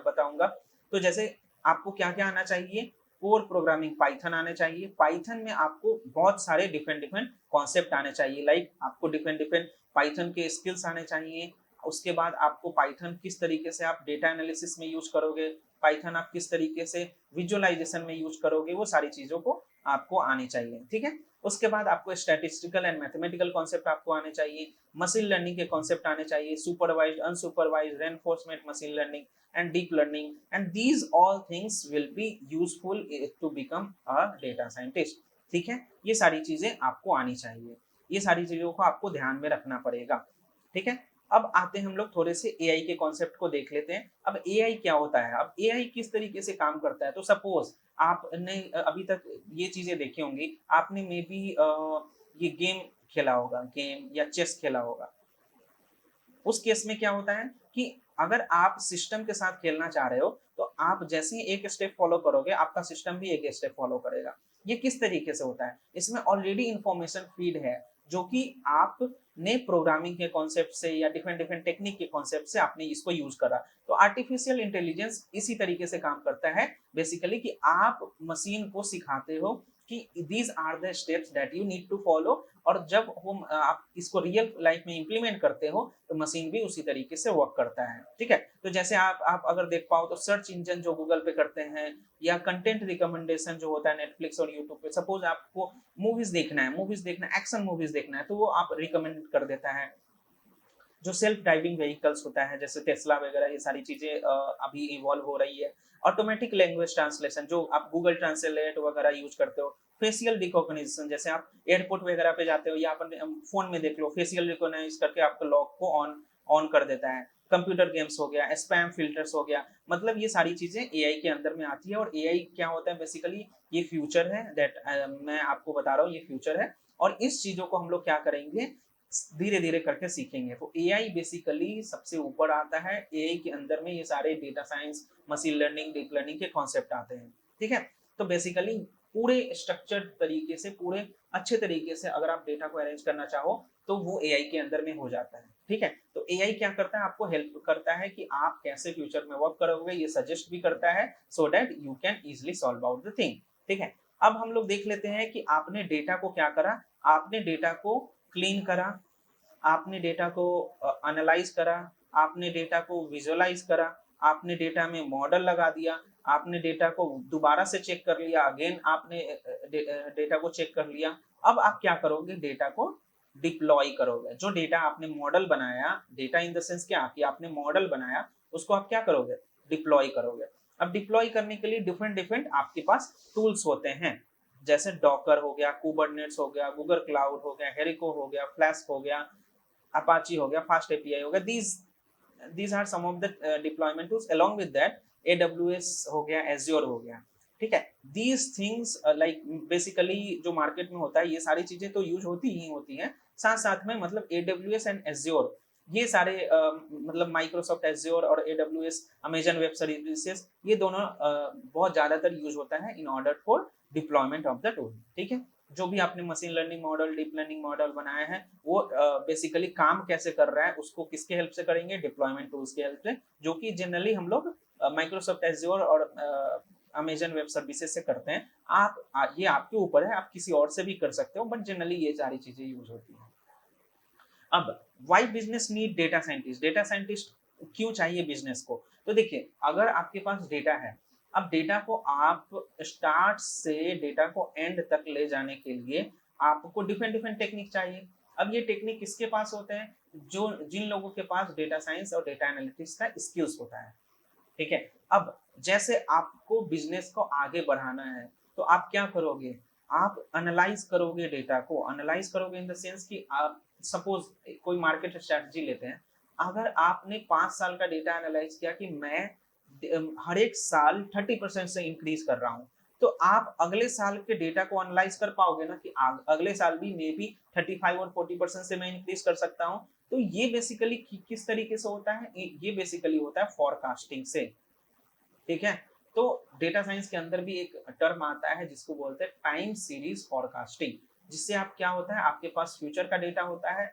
बताऊंगा। तो जैसे आपको क्या क्या आना चाहिए, कोर प्रोग्रामिंग पाइथन आने चाहिए। पाइथन में आपको बहुत सारे डिफरेंट डिफरेंट कॉन्सेप्ट आने चाहिए, लाइक आपको डिफरेंट डिफरेंट पाइथन के स्किल्स आने चाहिए। उसके बाद आपको पाइथन किस तरीके से आप डेटा एनालिसिस में यूज करोगे, पाइथन आप किस तरीके से विजुअलाइजेशन में यूज करोगे, वो सारी चीजों को आपको आनी चाहिए। ठीक है। उसके बाद आपको स्टैटिस्टिकल एंड मैथमेटिकल कॉन्सेप्ट आपको आने चाहिए, मशीन लर्निंग के कॉन्सेप्ट आने चाहिए, supervised, unsupervised, reinforcement machine learning and deep learning, and these all things will be useful to become a data scientist। ठीक है। ये सारी चीजें आपको आनी चाहिए, ये सारी चीजों को आपको ध्यान में रखना पड़ेगा। ठीक है। अब आते हैं हम लोग थोड़े से एआई के कॉन्सेप्ट को देख लेते हैं। अब एआई क्या होता है, अब एआई किस तरीके से काम करता है। तो सपोज आपने अभी तक ये चीजें देखी होंगी, आपने मे बी ये गेम खेला होगा, गेम या चेस खेला होगा। उस केस में क्या होता है कि अगर आप सिस्टम के साथ खेलना चाह रहे हो, तो आप जैसे ही एक स्टेप फॉलो करोगे, आपका सिस्टम भी एक स्टेप फॉलो करेगा। ये किस तरीके से होता है, इसमें ऑलरेडी इंफॉर्मेशन फीड है, जो कि आपने प्रोग्रामिंग के कॉन्सेप्ट से या डिफरेंट डिफरेंट टेक्निक के कॉन्सेप्ट से आपने इसको यूज करा। तो आर्टिफिशियल इंटेलिजेंस इसी तरीके से काम करता है बेसिकली, कि आप मशीन को सिखाते हो कि these are the steps that you need to follow, और जब हम आप इसको रियल लाइफ में इंप्लीमेंट करते हो तो मशीन भी उसी तरीके से वर्क करता है। ठीक है। तो जैसे आप अगर देख पाओ तो सर्च इंजन जो गूगल पे करते हैं, या कंटेंट रिकमेंडेशन जो होता है नेटफ्लिक्स और यूट्यूब पे, सपोज आपको मूवीज देखना है, एक्शन मूवीज देखना है, तो वो आप रिकमेंड कर देता है। जो सेल्फ ड्राइविंग व्हीकल्स होता है जैसे टेस्ला वगैरह, ये सारी चीजें अभी इवॉल्व हो रही है। ऑटोमेटिक लैंग्वेज ट्रांसलेशन, जो आप गूगल ट्रांसलेट वगैरह यूज करते हो। फेशियल रिकॉग्निशन, जैसे आप एयरपोर्ट वगैरह पे जाते हो या अपन फोन में देख लो, फेशियल रिकॉग्नाइज करके आपको लॉक को ऑन ऑन कर देता है। कंप्यूटर गेम्स हो गया, स्पैम फिल्टर्स हो गया, मतलब ये सारी चीजें एआई के अंदर में आती है। और एआई क्या होता है बेसिकली, ये फ्यूचर है, दैट मैं आपको बता रहा हूँ, ये फ्यूचर है। और इस चीजों को हम लोग क्या करेंगे, धीरे धीरे करके सीखेंगे। तो एआई बेसिकली सबसे ऊपर आता है, एआई के अंदर में ये सारे data science, machine learning, deep learning के कॉन्सेप्ट आते हैं। ठीक है। तो बेसिकली पूरे स्ट्रक्चर्ड तरीके से, पूरे अच्छे तरीके से अगर आप डेटा को अरेंज करना चाहो तो वो एआई के अंदर में हो जाता है। ठीक है। तो एआई क्या करता है, आपको हेल्प करता है कि आप कैसे फ्यूचर में वर्क करोगे, ये सजेस्ट भी करता है, so that you can easily solve out the thing. ठीक है। अब हम लोग देख लेते हैं कि आपने डेटा को क्या करा, आपने डेटा को क्लीन करा, आपने डेटा को एनालाइज करा, आपने डेटा को विजुअलाइज करा, आपने डेटा में मॉडल लगा दिया, आपने डेटा को दोबारा से चेक कर लिया, अगेन आपने डेटा को चेक कर लिया। अब आप क्या करोगे, डेटा को डिप्लॉय करोगे। जो डेटा आपने मॉडल बनाया, डेटा इन द सेंस क्या कि आपने मॉडल बनाया, उसको आप क्या करोगे, डिप्लॉय करोगे। अब डिप्लॉय करने के लिए डिफरेंट डिफरेंट आपके पास टूल्स होते हैं, जैसे डॉकर हो गया, कुबरनेट्स हो गया, गूगल क्लाउड हो गया, हेरिको हो गया, फ्लैस्क हो गया, अपाची हो गया, फास्ट एपीआई हो गया। these are some of the deployment tools। along with that AWS हो गया, Azure हो गया। ठीक है। these things like basically जो मार्केट में होता है, ये सारी चीजें तो यूज होती ही होती हैं, साथ साथ में मतलब AWS एंड Azure, ये सारे मतलब माइक्रोसॉफ्ट एज्योर और AWS, अमेजन वेब सर्विसेज, ये दोनों बहुत ज्यादातर यूज होता है in order for deployment of the tool. ठीक है। जो भी आपने machine learning model, deep learning model बनाया है, वो बेसिकली काम कैसे कर रहा है, उसको किसके हेल्प से करेंगे, डिप्लॉयमेंट टूल्स के हेल्प से, जो कि जनरली हम लोग माइक्रोसॉफ्ट एज्योर और अमेजन वेब सर्विसेज से करते हैं। ये आपके ऊपर है, आप किसी और से भी कर सकते हो, बट जनरली ये सारी चीजें यूज होती हैं। अब why business need data scientist, data scientist क्यों चाहिए बिजनेस को। तो देखिए, अगर आपके पास डेटा है, अब डेटा को आप स्टार्ट से डेटा को एंड तक ले जाने के लिए आपको डिफरेंट डिफरेंट टेक्निक चाहिए। अब ये टेक्निक किसके पास होते हैं? जो जिन लोगों के पास डेटा साइंस और डेटा एनालिटिक्स का स्किल्स होता है, ठीक है। अब जैसे आपको बिजनेस को आगे बढ़ाना है, तो आप क्या करोगे? आप एनालाइज करोगे, डेटा को एनालाइज करोगे इन द सेंस कि आप सपोज कोई मार्केट स्ट्रेटजी लेते हैं। अगर आपने 5 साल का डेटा एनालाइज किया कि मैं हर एक साल 30% से इंक्रीज कर रहा हूँ, तो आप अगले साल के डेटा को एनालाइज कर पाओगे ना कि अगले साल भी मे बी 35 और 40% से मैं इंक्रीज कर सकता हूँ। तो ये बेसिकली किस तरीके से होता है? ये बेसिकली होता है फॉरकास्टिंग से, ठीक है। तो डेटा साइंस के अंदर भी एक टर्म आता है जिसको बोलते हैं टाइम सीरीज फॉरकास्टिंग, जिससे आप क्या होता है, आपके पास फ्यूचर का डेटा होता है,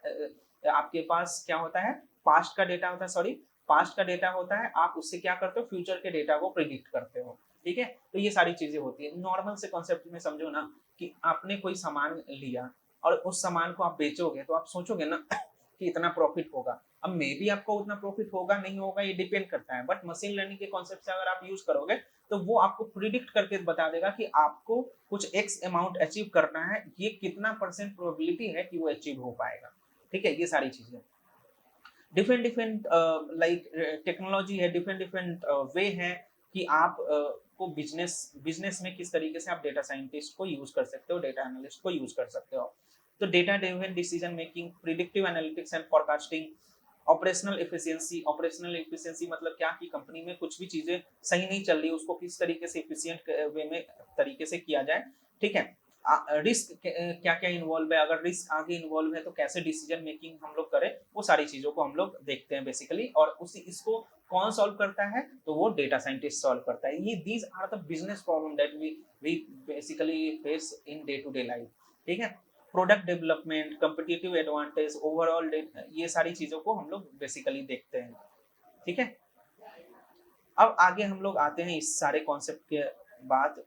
आपके पास क्या होता है, पास्ट का डेटा होता है, सॉरी पास्ट का डेटा होता है, आप उससे क्या करते हो, फ्यूचर के डेटा को प्रिडिक्ट करते हो, ठीक है। तो ये सारी चीजें होती है। नॉर्मल से कॉन्सेप्ट में समझो ना कि आपने कोई सामान लिया और उस सामान को आप बेचोगे, तो आप सोचोगे ना कि इतना प्रॉफिट होगा। अब मे बी आपको उतना प्रॉफिट होगा नहीं होगा, ये डिपेंड करता है, बट मशीन लर्निंग के कॉन्सेप्ट से अगर आप यूज करोगे तो वो आपको प्रिडिक्ट करके बता देगा कि आपको कुछ एक्स अमाउंट अचीव करना है, ये कितना परसेंट प्रोबेबिलिटी है कि वो अचीव हो पाएगा, ठीक है। ये सारी चीजें डिफरेंट डिफरेंट लाइक टेक्नोलॉजी है, डिफरेंट डिफरेंट वे है कि आप को बिजनेस बिजनेस में किस तरीके से आप डेटा साइंटिस्ट को यूज कर सकते हो, डेटा एनालिस्ट को यूज कर सकते हो। तो data driven decision making, predictive analytics and forecasting, operational efficiency. Operational efficiency मतलब क्या कि कंपनी में कुछ भी चीजें सही नहीं चल रही, उसको किस तरीके से एफिशिएंट वे में तरीके से किया जाए, ठीक है। रिस्क क्या क्या इन्वॉल्व है, अगर रिस्क आगे इन्वॉल्व है तो कैसे डिसीजन मेकिंग हम लोग करें, वो सारी चीजों को हम लोग देखते हैं बेसिकली। और उसी इसको कौन सॉल्व करता है? तो वो डेटा साइंटिस्ट सॉल्व करता है। ये these are the business problem that we basically face in day to day life, ठीक है। Product development, competitive advantage, overall, ये सारी चीजों को हम लोग बेसिकली देखते हैं, ठीक है। अब आगे हम लोग आते हैं इस सारे कॉन्सेप्ट के बाद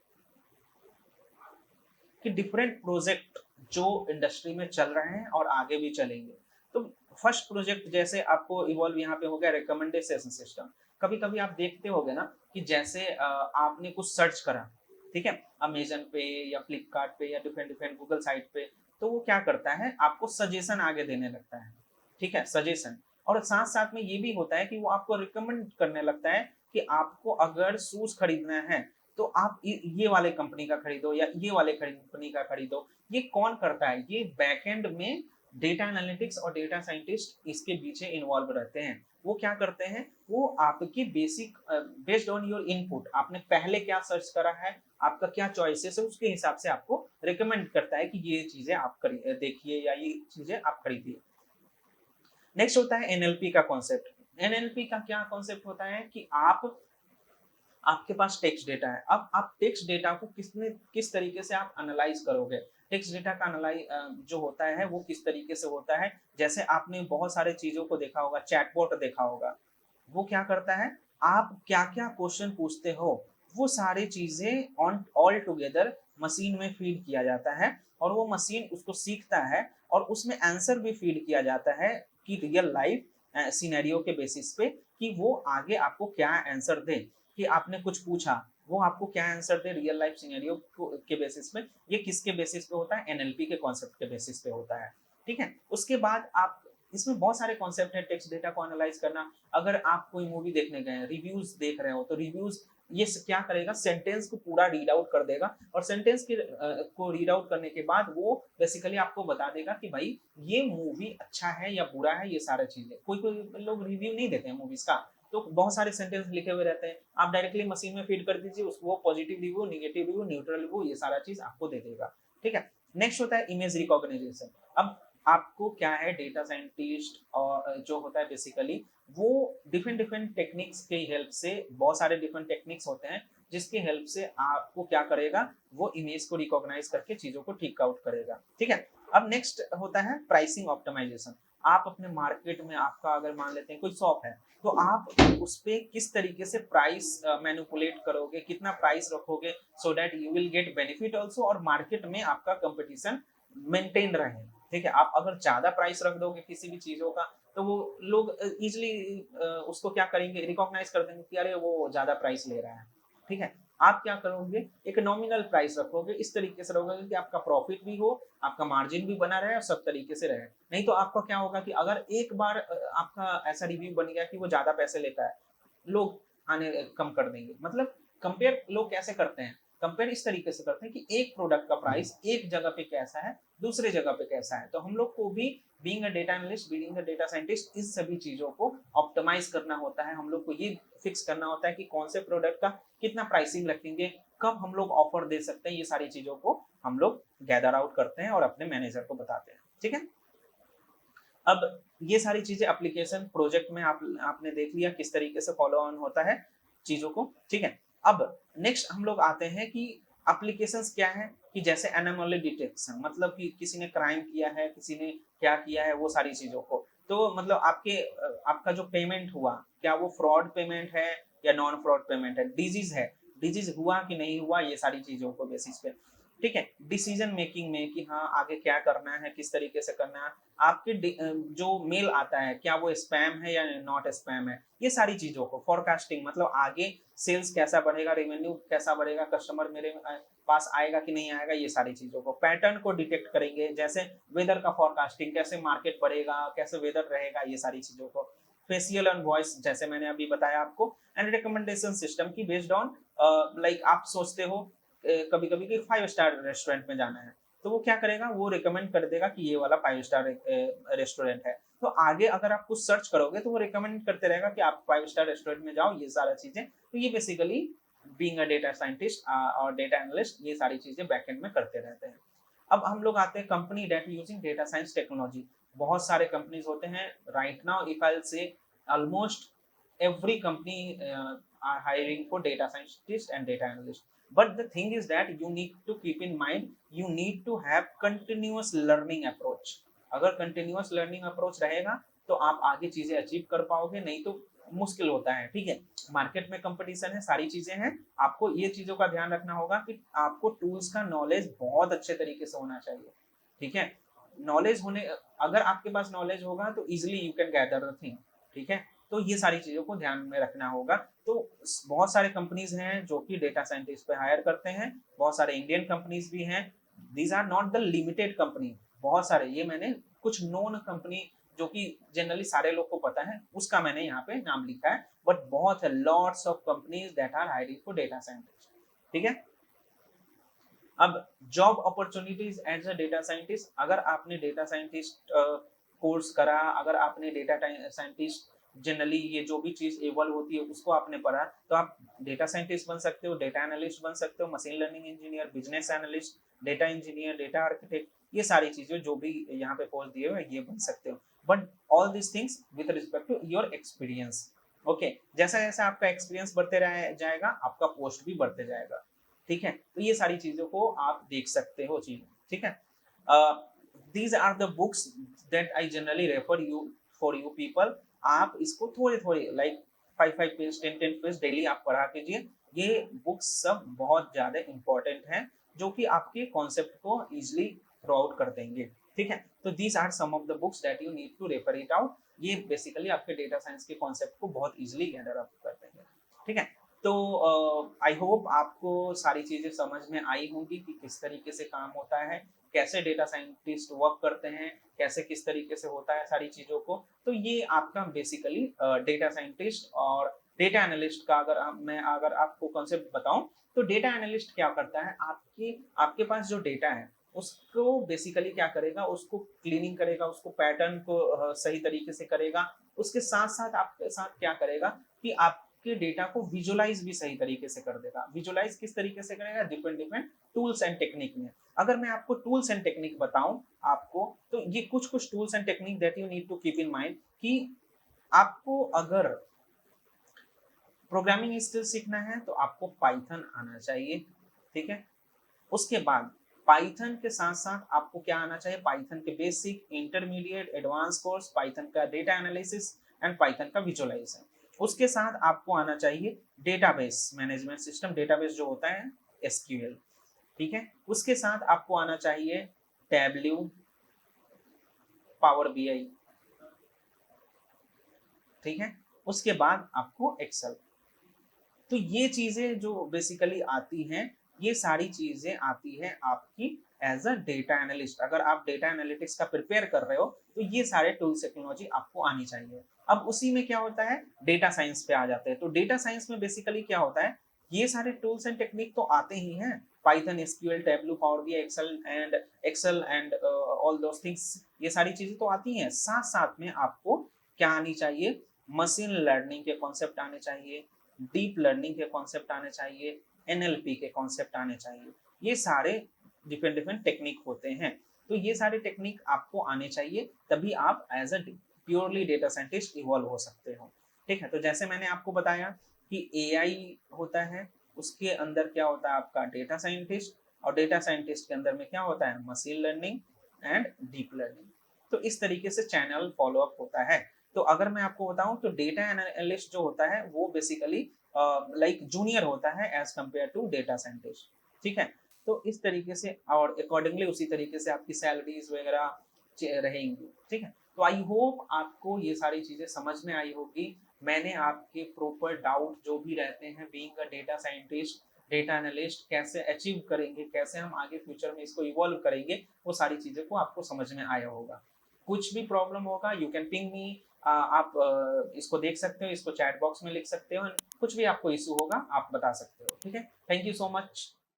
कि डिफरेंट प्रोजेक्ट जो इंडस्ट्री में चल रहे हैं और आगे भी चलेंगे। तो फर्स्ट प्रोजेक्ट जैसे आपको इवॉल्व यहाँ पे हो गया रिकमेंडेशन सिस्टम। कभी कभी आप देखते होगे ना कि जैसे आपने कुछ सर्च करा, ठीक है, अमेजन पे या फ्लिपकार्ट पे या डिफरेंट डिफरेंट गूगल साइट पे, तो वो क्या करता है, आपको सजेशन आगे देने लगता है, ठीक है, सजेशन। और साथ साथ में ये भी होता है कि वो आपको रिकमेंड करने लगता है कि आपको अगर शूज खरीदना है तो आप ये वाले कंपनी का खरीदो या ये वाले कंपनी का खरीदो। ये कौन करता है? ये बैकएंड में डेटा एनालिटिक्स और डेटा साइंटिस्ट इसके पीछे इन्वॉल्व रहते हैं। वो क्या करते हैं, वो आपकी basic based on your input, आपने पहले क्या सर्च करा है, आपका क्या चॉइसेस है, उसके हिसाब से आपको रिकमेंड करता है कि ये चीजें आप देखिए या ये चीजें आप खरीदिए। नेक्स्ट होता है एनएलपी का कॉन्सेप्ट। एनएलपी का क्या कॉन्सेप्ट होता है कि आपके पास टेक्स्ट डेटा है। अब आप टेक्स्ट डेटा को किस तरीके से आप एनालाइज करोगे। टेक्स्ट डेटा का एनालाइज जो होता है वो किस तरीके से होता है, जैसे आपने बहुत सारे चीजों को देखा होगा, चैटबॉट देखा होगा। वो क्या करता है, आप क्या क्या क्वेश्चन पूछते हो वो सारी चीजें ऑन ऑल टुगेदर मशीन में फीड किया जाता है और वो मशीन उसको सीखता है और उसमें आंसर भी फीड किया जाता है कि रियल लाइफ सिनेरियो के बेसिस पे कि वो आगे आपको क्या आंसर दे। कि आपने कुछ पूछा, वो आपको क्या आंसर दे रियल लाइफ सिनेरियो के बेसिस पे। ये किसके बेसिस पे होता है? एनएलपी के कॉन्सेप्ट के बेसिस पे होता है, ठीक है। उसके बाद आप इसमें बहुत सारे कॉन्सेप्ट है टेक्स्ट डेटा को एनालाइज करना। अगर आप कोई मूवी देखने गए, रिव्यूज देख रहे हो, तो रिव्यूज ये क्या करेगा, सेंटेंस को पूरा रीड आउट कर देगा और सेंटेंस के को रीड आउट करने के बाद वो बेसिकली आपको बता देगा कि भाई ये मूवी अच्छा है या बुरा है। ये सारी चीजें, कोई कोई लोग रिव्यू नहीं देते हैं मूवीज का, तो बहुत सारे सेंटेंस लिखे हुए रहते हैं, आप डायरेक्टली मशीन में फीड कर दीजिए उसको, positive review, negative review, neutral review, ये सारा चीज आपको दे देगा, ठीक है। नेक्स्ट होता है इमेज रिकॉग्निशन। अब आपको क्या है, डेटा साइंटिस्ट और जो होता है बेसिकली वो डिफरेंट डिफरेंट टेक्निक्स की हेल्प से, बहुत सारे डिफरेंट टेक्निक्स होते हैं जिसकी हेल्प से आपको क्या करेगा, वो इमेज को रिकॉग्नाइज करके चीजों को ठीक आउट करेगा, ठीक है। अब नेक्स्ट होता है प्राइसिंग ऑप्टिमाइजेशन। आप अपने मार्केट में, आपका अगर मान लेते हैं कोई शॉप है, तो आप उस पे किस तरीके से प्राइस मैनिपुलेट करोगे, कितना प्राइस रखोगे so that you will get benefit also और मार्केट में आपका कंपटीशन मेंटेन रहे, ठीक है। आप अगर ज्यादा प्राइस रख दोगे किसी भी चीजों का, तो वो लोग इजिली उसको क्या करेंगे, रिकॉग्नाइज कर देंगे कि अरे वो ज्यादा प्राइस ले रहा है, ठीक है। आप क्या करोगे, एक नॉमिनल प्राइस रखोगे, इस तरीके से रखोगे कि आपका प्रॉफिट भी हो, आपका मार्जिन भी बना रहे और सब तरीके से रहे। नहीं तो आपका क्या होगा कि अगर एक बार आपका ऐसा रिव्यू बन गया कि वो ज्यादा पैसे लेता है, लोग आने कम कर देंगे। मतलब कंपेयर लोग कैसे करते हैं, कंपेयर इस तरीके से करते हैं कि एक प्रोडक्ट का प्राइस एक जगह पे कैसा है, दूसरे जगह पे कैसा है। तो हम लोग को भी being a data analyst, being a data scientist, इस सभी चीजों को ऑप्टिमाइज करना होता है। हम लोग को ये फिक्स करना होता है कि कौन से प्रोडक्ट का कितना प्राइसिंग रखेंगे, कब हम लोग ऑफर दे सकते हैं। ये सारी चीजों को हम लोग गैदर आउट करते हैं और अपने मैनेजर को बताते हैं। ठीक है, अब ये सारी चीजें एप्लीकेशन प्रोजेक्ट में आपने देख लिया किस तरीके से फॉलो ऑन होता है चीजों को। ठीक है, अब नेक्स्ट हम लोग आते हैं कि एप्लीकेशंस क्या है, कि जैसे एनोमली डिटेक्शन, मतलब कि किसी ने क्राइम किया है, किसी ने क्या किया है, वो सारी चीजों को। तो मतलब आपका जो पेमेंट हुआ, क्या वो फ्रॉड पेमेंट है या नॉन फ्रॉड पेमेंट है, डिजीज है, डिजीज हुआ कि नहीं हुआ, ये सारी चीजों को बेसिस पे। ठीक है, डिसीजन मेकिंग में कि हाँ आगे क्या करना है, किस तरीके से करना है, आपके जो मेल आता है क्या वो स्पैम है या नॉट स्पैम है, ये सारी चीजों को। फॉरकास्टिंग मतलब आगे सेल्स कैसा बढ़ेगा, रेवेन्यू कैसा बढ़ेगा, कस्टमर मेरे पास आएगा कि नहीं आएगा, ये सारी चीजों को। पैटर्न को डिटेक्ट करेंगे, जैसे वेदर का फॉरकास्टिंग, कैसे मार्केट बढ़ेगा, कैसे वेदर रहेगा, ये सारी चीजों को। फेशियल एंड वॉइस, जैसे मैंने अभी बताया आपको। एंड रिकमेंडेशन सिस्टम की बेस्ड ऑन, लाइक आप सोचते हो कभी कभी कि 5 स्टार रेस्टोरेंट में जाना है, तो वो क्या करेगा, वो रिकमेंड कर देगा कि ये वाला 5 स्टार रेस्टोरेंट है। तो आगे अगर आप कुछ सर्च करोगे तो वो रिकमेंड करते रहेगा कि आप 5 स्टार रेस्टोरेंट में जाओ, ये सारा चीजें। तो ये basically being a data scientist और डेटा एनालिस्ट ये सारी चीजें बैकएंड में करते रहते हैं। अब हम लोग आते हैं company that using data science technology. बहुत सारे कंपनीज होते हैं राइट नाउ, इफ आई से almost every company are hiring for data scientist and data analyst. But the thing is that you need to keep in mind, you need to have continuous learning approach. अगर continuous learning approach रहेगा तो आप आगे चीजें achieve कर पाओगे, नहीं तो मुश्किल होता है। ठीक है, मार्केट में कंपटीशन है, सारी चीजें हैं, आपको ये चीजों का ध्यान रखना होगा कि आपको टूल्स का नॉलेज बहुत अच्छे तरीके से होना चाहिए। ठीक है, नॉलेज होने, अगर आपके पास नॉलेज होगा तो easily you can gather the thing. ठीक है, तो ये सारी चीजों को ध्यान में रखना होगा। तो बहुत सारे कंपनीज हैं जो कि डेटा साइंटिस्ट पे हायर करते हैं, बहुत सारे इंडियन कंपनीज भी हैं। These are not the limited company, बहुत सारे, ये मैंने कुछ नोन कंपनी जो कि जनरली सारे लोग को पता है उसका मैंने यहाँ पे नाम लिखा है, बट बहुत है, lots of companies that are hiring for data scientist. ठीक है, अब job opportunities as a data scientist, अगर आपने डेटा साइंटिस्ट कोर्स करा, अगर आपने डेटा साइंटिस्ट जनरली ये जो भी चीज एवल होती है उसको आपने पढ़ा, तो आप डेटा साइंटिस्ट बन सकते हो, डेटा एनालिस्ट बन सकते हो, machine learning engineer, business analyst, data engineer, data architect, ये सारी चीजें जो भी यहाँ पे पोस्ट दिए हुए ये बन सकते हो। But all this things with respect to your experience. Okay, जैसा जैसा आपका एक्सपीरियंस बढ़ते जाएगा आपका पोस्ट भी बढ़ते जाएगा। ठीक है, तो ये सारी चीजों को आप देख सकते हो चीजें। ठीक है, these are the books that I generally refer you for you people. आप इसको थोड़े थोड़े लाइक 5 पेज 10 पेज डेली आप पढ़ा कीजिए। ये बुक्स सब बहुत ज्यादा इंपॉर्टेंट हैं जो कि आपके कॉन्सेप्ट को इजिली थ्रो आउट कर देंगे। ठीक है, तो these are some of the books that you need to refer it out. ये बेसिकली आपके डेटा साइंस के कॉन्सेप्ट को बहुत इजिली गैदर अप कर देंगे। ठीक है, तो आई होप आपको सारी चीजें समझ में आई होंगी कि किस तरीके से काम होता है, कैसे डेटा साइंटिस्ट वर्क करते हैं, कैसे किस तरीके से होता है सारी चीजों को। तो ये आपका बेसिकली डेटा साइंटिस्ट और डेटा एनालिस्ट का मैं अगर आपको कॉन्सेप्ट बताऊं, तो डेटा एनालिस्ट क्या करता है, आपके पास जो डेटा है उसको बेसिकली क्या करेगा, उसको क्लीनिंग करेगा, उसको पैटर्न को सही तरीके से करेगा। उसके साथ साथ आपके साथ क्या करेगा कि आपके डेटा को विजुअलाइज भी सही तरीके से कर देगा। विजुअलाइज किस तरीके से करेगा, different different tools and technique में। अगर मैं आपको टूल्स एंड टेक्निक बताऊं आपको, तो ये कुछ कुछ tools and technique that you need to keep in mind कि आपको अगर प्रोग्रामिंग स्किल सीखना है तो आपको पाइथन आना चाहिए। ठीक है, उसके बाद पाइथन के साथ साथ आपको क्या आना चाहिए, पाइथन के basic, intermediate, advance course, Python का डेटा एनालिसिस एंड पाइथन का विजुअलाइजेशन। उसके साथ आपको आना चाहिए डेटाबेस मैनेजमेंट सिस्टम, डेटाबेस जो होता है एसक्यूएल। ठीक है, उसके साथ आपको आना चाहिए टैबल्यू, पावर बीआई। ठीक है, उसके बाद आपको एक्सेल। तो ये चीजें जो बेसिकली आती हैं, ये सारी चीजें आती है आपकी एज अ डेटा एनालिस्ट। अगर आप डेटा एनालिटिक्स का प्रिपेयर कर रहे हो तो ये सारे टूल्स टेक्नोलॉजी आपको आनी चाहिए। अब उसी में क्या होता है, डेटा साइंस पे आ जाते हैं। तो डेटा साइंस में बेसिकली क्या होता है, ये सारे टूल्स एंड टेक्निक तो आते ही हैं, Python, SQL, Tableau, Power BI, Excel and all those things, ये सारी चीजें तो आती हैं। साथ साथ में आपको क्या आनी चाहिए, मशीन लर्निंग के कॉन्सेप्ट आने चाहिए, डीप लर्निंग के कॉन्सेप्ट आने चाहिए, एनएलपी के कॉन्सेप्ट आने चाहिए। ये सारे डिफरेंट डिफरेंट टेक्निक होते हैं। तो ये सारे टेक्निक आपको आने चाहिए, तभी आप as a purely data scientist evolve हो सकते हो। ठीक है, तो जैसे मैंने आपको बताया कि एआई होता है, उसके अंदर क्या होता है आपका डेटा साइंटिस्ट, और डेटा साइंटिस्ट के अंदर में क्या होता है, machine learning and deep learning. तो इस तरीके से चैनल फॉलोअप होता है। तो अगर मैं आपको बताऊं तो डेटा एनालिस्ट जो होता है वो बेसिकली लाइक जूनियर होता है as compare to data scientist. ठीक है, तो इस तरीके से और अकॉर्डिंगली उसी तरीके से आपकी सैलरीज वगैरह रहेंगी। ठीक है, तो आई होप आपको ये सारी चीजें समझ में आई होगी। मैंने आपके प्रॉपर डाउट जो भी रहते हैं being a data scientist, data analyst कैसे अचीव करेंगे, कैसे हम आगे फ्यूचर में इसको इवॉल्व करेंगे, वो सारी चीजें को आपको समझ में आया होगा। कुछ भी प्रॉब्लम होगा यू कैन पिंग मी, आप इसको देख सकते हो, इसको चैट बॉक्स में लिख सकते हो, कुछ भी आपको इशू होगा आप बता सकते हो। ठीक है, थैंक यू सो मच।